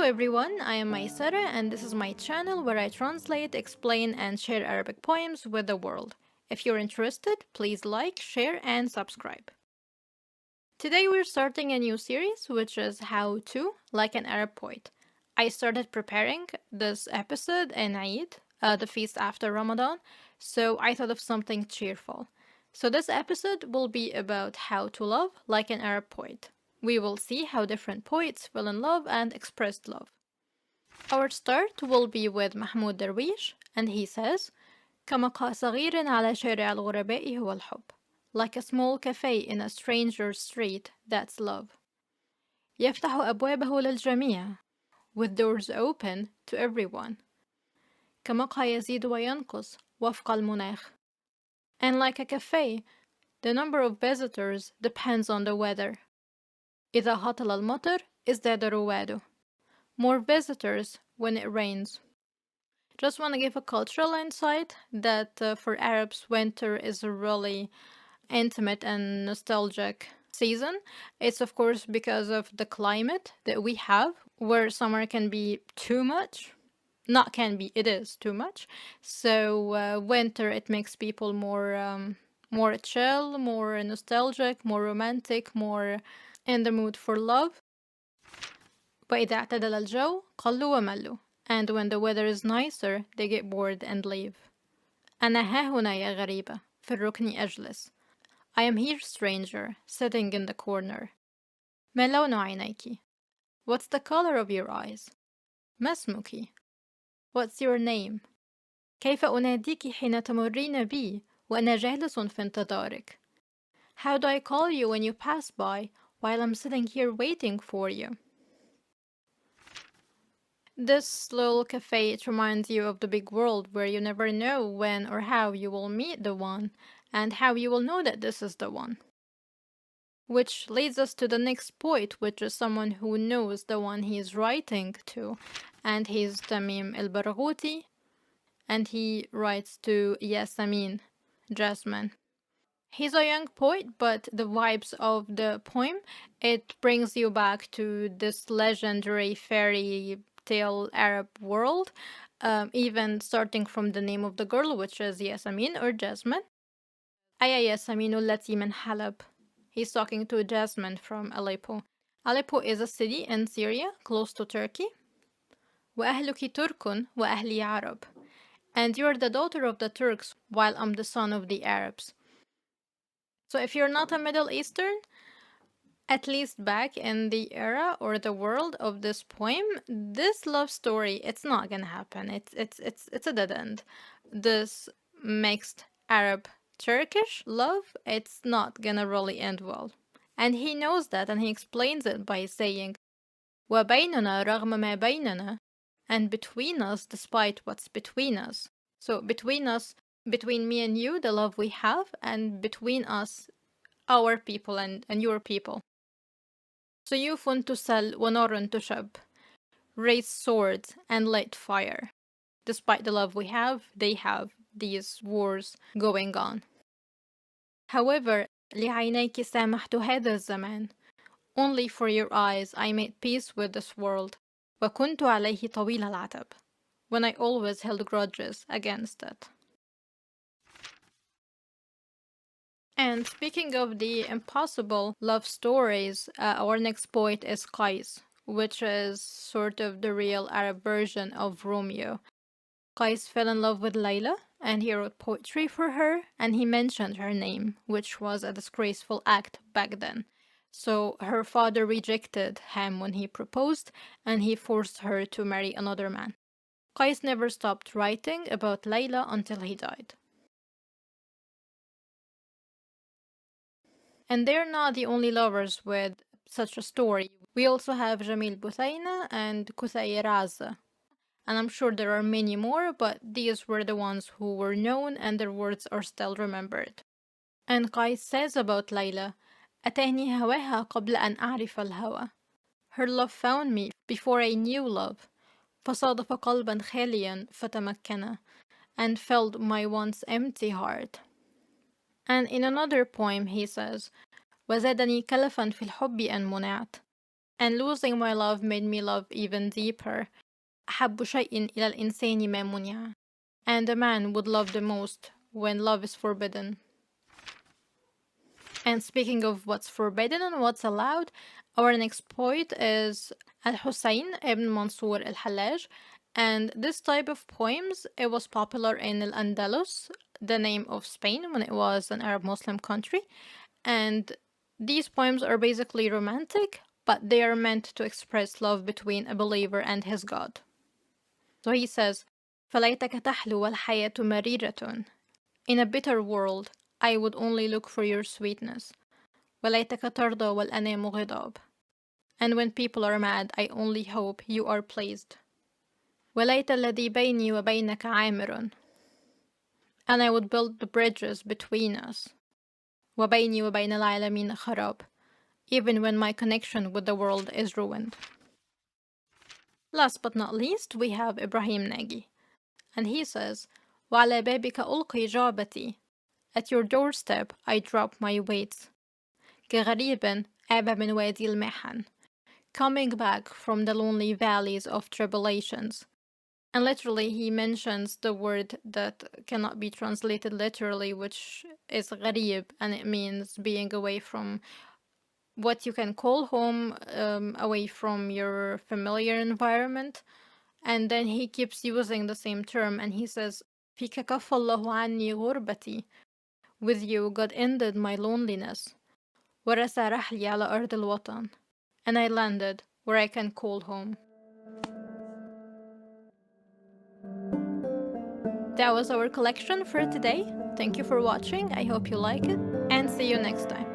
everyone, I am Maisara and this is my channel where I translate, explain, and share Arabic poems with the world. If you're interested, please like, share, and subscribe. Today we're starting a new series which is How to, like an Arab poet. I started preparing this episode in Eid, the feast after Ramadan, so I thought of something cheerful. So this episode will be about how to love like an Arab poet. We will see how different poets fell in love and expressed love. Our start will be with Mahmoud Darwish, and he says, كمقهى صغير على شارع الغرباء هو الحب. Like a small cafe in a stranger's street, that's love. يفتح أبوابه للجميع, with doors open to everyone. كمقهى يزيد وينقص وفق المناخ. And like a cafe, the number of visitors depends on the weather. إذا هطل المطر ازداد رواده. More visitors when it rains. Just want to give a cultural insight that for Arabs, winter is a really intimate and nostalgic season. It's of course because of the climate that we have, where summer can be too much. Not can be, it is too much. So winter, it makes people more chill, more nostalgic, more romantic, more in the mood for love. وإذا اعتدل الجو قلوا وملوا. And when the weather is nicer, they get bored and leave. أنا ها هنا يا غريبة في الركن أجلس. I am here, stranger, sitting in the corner. ما لون عينيك? What's the color of your eyes? ما اسمك? What's your name? كيف أناديك حين تمرين بي وأنا جالس في انتظارك? How do I call you when you pass by while I'm sitting here waiting for you? This little cafe, it reminds you of the big world where you never know when or how you will meet the one and how you will know that this is the one. Which leads us to the next poet, which is someone who knows the one he is writing to, and he's Tamim Al-Barghouti, and he writes to Yasmine, Jasmine. He's a young poet, but the vibes of the poem, it brings you back to this legendary fairy tale Arab world, even starting from the name of the girl, which is Yasmin or Jasmine. أيا ياسمين التي من حلب. He's talking to Jasmine from Aleppo. Aleppo is a city in Syria, close to Turkey. وأهلك ترك وأهلي عرب. And you're the daughter of the Turks, while I'm the son of the Arabs. So if you're not a Middle Eastern, at least back in the era or the world of this poem, this love story, it's not gonna happen. It's a dead end. This mixed Arab Turkish love, it's not gonna really end well. And he knows that, and he explains it by saying وبيننا رغم ما بيننا, and between us despite what's between us. So between us, between me and you, the love we have, and between us, our people and your people. سيوف تسل ونار تشب. Raise swords and light fire. Despite the love we have, they have these wars going on. However, لعينيك سامحت هذا الزمان. Only for your eyes I made peace with this world. وكنت عليه طويل العتب. When I always held grudges against it. And speaking of the impossible love stories, our next poet is Qays, which is sort of the real Arab version of Romeo. Qays fell in love with Layla, and he wrote poetry for her, and he mentioned her name, which was a disgraceful act back then. So her father rejected him when he proposed, and he forced her to marry another man. Qays never stopped writing about Layla until he died. And they're not the only lovers with such a story. We also have Jamil Buthaina and Kuthayr Azza. And I'm sure there are many more, but these were the ones who were known and their words are still remembered. And Qays says about Layla, أتاني هواها قبل أن أعرف الهوى. Her love found me before I knew love. فصادف قلبا خاليا فتمكن, and filled my once empty heart. And in another poem he says, وزادني كلفا في الحب أن منعت. And losing my love made me love even deeper. أحب شيء إلى الإنسان ما منع. And a man would love the most when love is forbidden. And speaking of what's forbidden and what's allowed, our next poet is Al-Hussein ibn Mansour Al-Hallaj. And this type of poems, it was popular in Al-Andalus, the name of Spain when it was an Arab Muslim country. And these poems are basically romantic, but they are meant to express love between a believer and his God. So he says, فَلَيْتَكَ تَحْلُو وَالْحَيَاةُ مَرِيرَةٌ. In a bitter world, I would only look for your sweetness. وَلَيْتَكَ تَرْضَى وَالْأَنَامُ غِضَابٌ. And when people are mad, I only hope you are pleased. وَلَيْتَ الَّذِي بَيْنِي وَبَيْنَكَ عَامِرٌ. And I would build the bridges between us. وَبَيْنِي وَبَيْنَ الْعَالَمِينَ خَرَابٌ. Even when my connection with the world is ruined. Last but not least, we have Ibrahim Nagy. And he says, وَعَلَى بَابِكَ أُلْقِي جَعْبَتِي. At your doorstep I drop my weights. كغريب عاب من وادي المحن. Coming back from the lonely valleys of tribulations. And literally he mentions the word that cannot be translated literally, which is غريب, and it means being away from what you can call home, away from your familiar environment. And then he keeps using the same term, and he says, فيك كف الله عني غربتي. With you, God ended my loneliness. ورسى رحلي على أرض الوطن. And I landed where I can call home. That was our collection for today. Thank you for watching. I hope you like it, and see you next time.